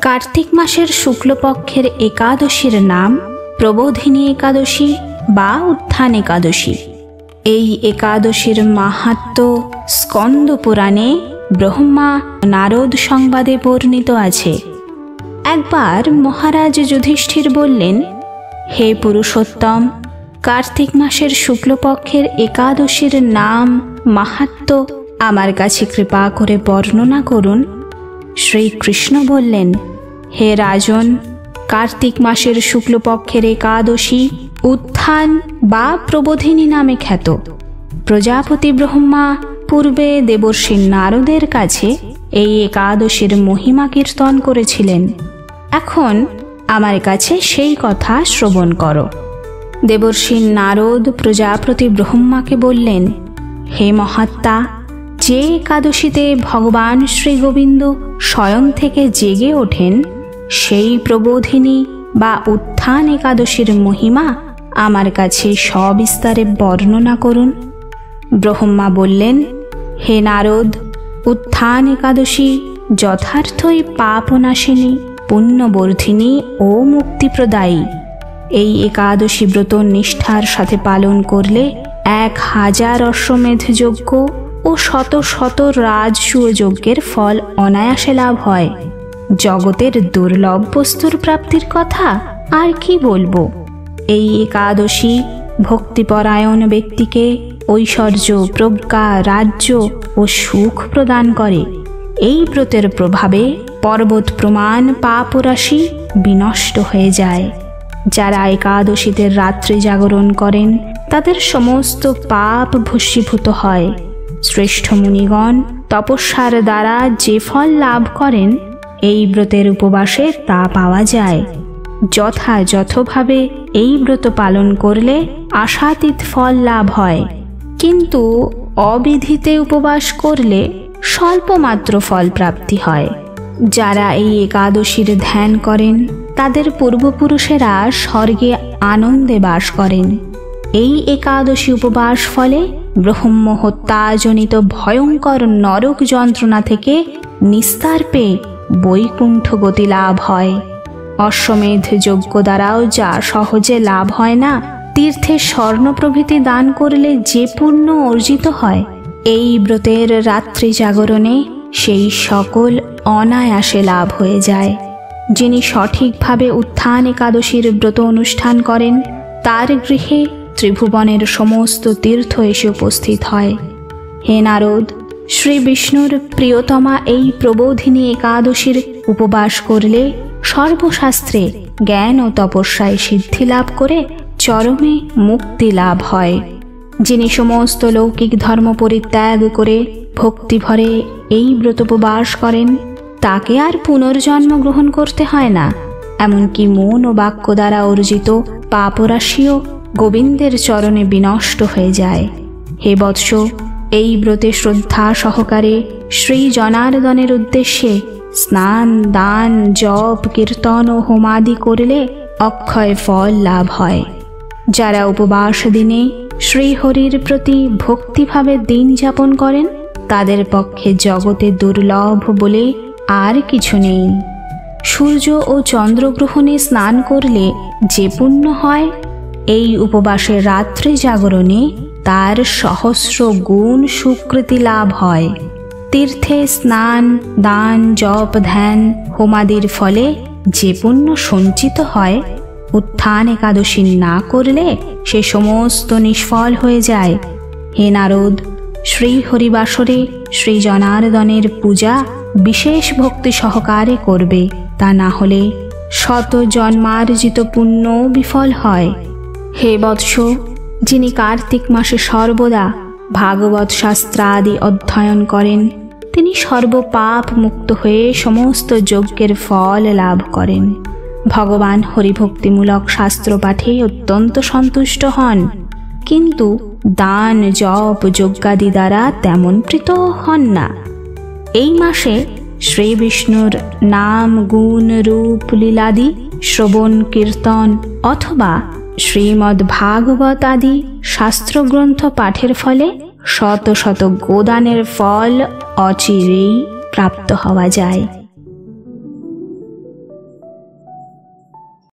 কার্তিক মাসের শুক্লপক্ষের একাদশীর নাম প্রবোধিনী একাদশী বা উত্থান একাদশী। এই একাদশীর মাহাত্ম্য স্কন্দ পুরাণে ব্রহ্মা নারদ সংবাদে বর্ণিত আছে। একবার মহারাজ যুধিষ্ঠির বললেন, হে পুরুষোত্তম, কার্তিক মাসের শুক্লপক্ষের একাদশীর নাম মাহাত্ম্য আমার কাছে কৃপা করে বর্ণনা করুন। শ্রীকৃষ্ণ বললেন, হে রাজন, কার্তিক মাসের শুক্লপক্ষের একাদশী উত্থান বা প্রবোধিনী নামে খ্যাত। প্রজাপতি ব্রহ্মা পূর্বে দেবর্ষি নারদের কাছে এই একাদশীর মহিমা কীর্তন করেছিলেন। এখন আমার কাছে সেই কথা শ্রবণ করো। দেবর্ষি নারদ প্রজাপতি ব্রহ্মাকে বললেন, হে মহাত্মা, যে একাদশীতে ভগবান শ্রী গোবিন্দ শয়ন থেকে জেগে ওঠেন, সেই প্রবোধিনী বা উত্থান একাদশীর মহিমা আমার কাছে সবিস্তারে বর্ণনা করুন। ব্রহ্মা বললেন, হে নারদ, উত্থান একাদশী যথার্থই পাপনাশিনী, পুণ্যবর্ধিনী ও মুক্তিপ্রদায়ী। এই একাদশী ব্রত নিষ্ঠার সাথে পালন করলে 1000 অশ্বমেধ যজ্ঞ ও শত শত রাজসূয় যজ্ঞের ফল অনায়াসে লাভ হয়। জগতের দুর্লভ বস্তুর প্রাপ্তির কথা আর কি বলবো। এই একাদশী ভক্তিপরায়ণ ব্যক্তিকে ঐশ্বর্য, প্রজ্ঞা, রাজ্য ও সুখ প্রদান করে। এই ব্রতের প্রভাবে পর্বত প্রমাণ পাপরাশি বিনষ্ট হয়ে যায়। যারা একাদশীতে রাত্রি জাগরণ করেন, তাদের সমস্ত পাপ ভস্মীভূত হয়। শ্রেষ্ঠ মুনিগণ তপস্যার দ্বারা যে ফল লাভ করেন, এই ব্রতের উপবাসে তা পাওয়া যায়। যথাযথভাবে এই ব্রত পালন করলে আশাতীত ফল লাভ হয়, কিন্তু অবিধিতে উপবাস করলে স্বল্পমাত্র ফল প্রাপ্তি হয়। যারা এই একাদশীর ধ্যান করেন, তাদের পূর্বপুরুষেরা স্বর্গে আনন্দে বাস করেন। এই একাদশী উপবাস ফলে ব্রহ্ম হত্যাজনিত ভয়ঙ্কর নরক যন্ত্রণা থেকে নিস্তার পেয়ে বৈকুণ্ঠ গতি লাভ হয়। অশ্বমেধ যজ্ঞ দ্বারাও যা সহজে লাভ হয় না, তীর্থে স্বর্ণ প্রভৃতি দান করলে যে পুণ্য অর্জিত হয়, এই ব্রতের রাত্রি জাগরণে সেই সকল অনায়াসে লাভ হয়ে যায়। যিনি সঠিকভাবে উত্থান একাদশীর ব্রত অনুষ্ঠান করেন, তার গৃহে ত্রিভুবনের সমস্ত তীর্থ এসে উপস্থিত হয়। হে নারদ, শ্রী বিষ্ণুর প্রিয়তমা এই প্রবোধিনী একাদশীর উপবাস করলে সর্বশাস্ত্রে জ্ঞান ও তপস্যায় সিদ্ধি লাভ করে চরমে মুক্তি লাভ হয়। যিনি সমস্ত লৌকিক ধর্ম পরিত্যাগ করে ভক্তিভরে এই ব্রত উপবাস করেন, তাকে আর পুনর্জন্ম গ্রহণ করতে হয় না। এমনকি মন ও বাক্য দ্বারা অর্জিত পাপরাশিও গোবিন্দের চরণে বিনষ্ট হয়ে যায়। হে বৎস, এই ব্রতে শ্রদ্ধা সহকারে শ্রী জনার্দনের উদ্দেশ্যে স্নান, দান, জপ, কীর্তন ও হোমাদি করলে অক্ষয় ফল লাভ হয়। যারা উপবাস দিনে শ্রীহরির প্রতি ভক্তিভাবে দিন যাপন করেন, তাদের পক্ষে জগতে দুর্লভ বলে আর কিছু নেই। সূর্য ও চন্দ্রগ্রহণে স্নান করলে যে পুণ্য হয়, এই উপবাসের রাত্রি জাগরণে তার সহস্র গুণ সুকৃতি লাভ হয়। তীর্থে স্নান, দান, জপ, ধ্যান, হোমাদির ফলে যে পুণ্য সঞ্চিত হয়, উত্থান একাদশী না করলে সে সমস্ত নিষ্ফল হয়ে যায়। হে নারদ, শ্রী হরিবাসরে শ্রী জনার্দনের পূজা বিশেষ ভক্তি সহকারে করবে, তা না হলে শত জন্মার্জিত পুণ্য বিফল হয়। হে বৎস, যিনি কার্তিক মাসে সর্বদা ভাগবত শাস্ত্রাদি অধ্যয়ন করেন, তিনি সর্বপাপ মুক্ত হয়ে সমস্ত যজ্ঞের ফল লাভ করেন। ভগবান হরিভক্তিমূলক শাস্ত্র পাঠে অত্যন্ত সন্তুষ্ট হন, কিন্তু দান, জপ, যজ্ঞাদি দ্বারা তেমন প্রীত হন না। এই মাসে শ্রী বিষ্ণুর নাম, গুণ, রূপ, লীলাদি শ্রবণ, কীর্তন অথবা শ্রীমদ্ ভাগবত আদি শাস্ত্রগ্রন্থ পাঠের ফলে শত শত গোদানের ফল অচিরেই প্রাপ্ত হওয়া যায়।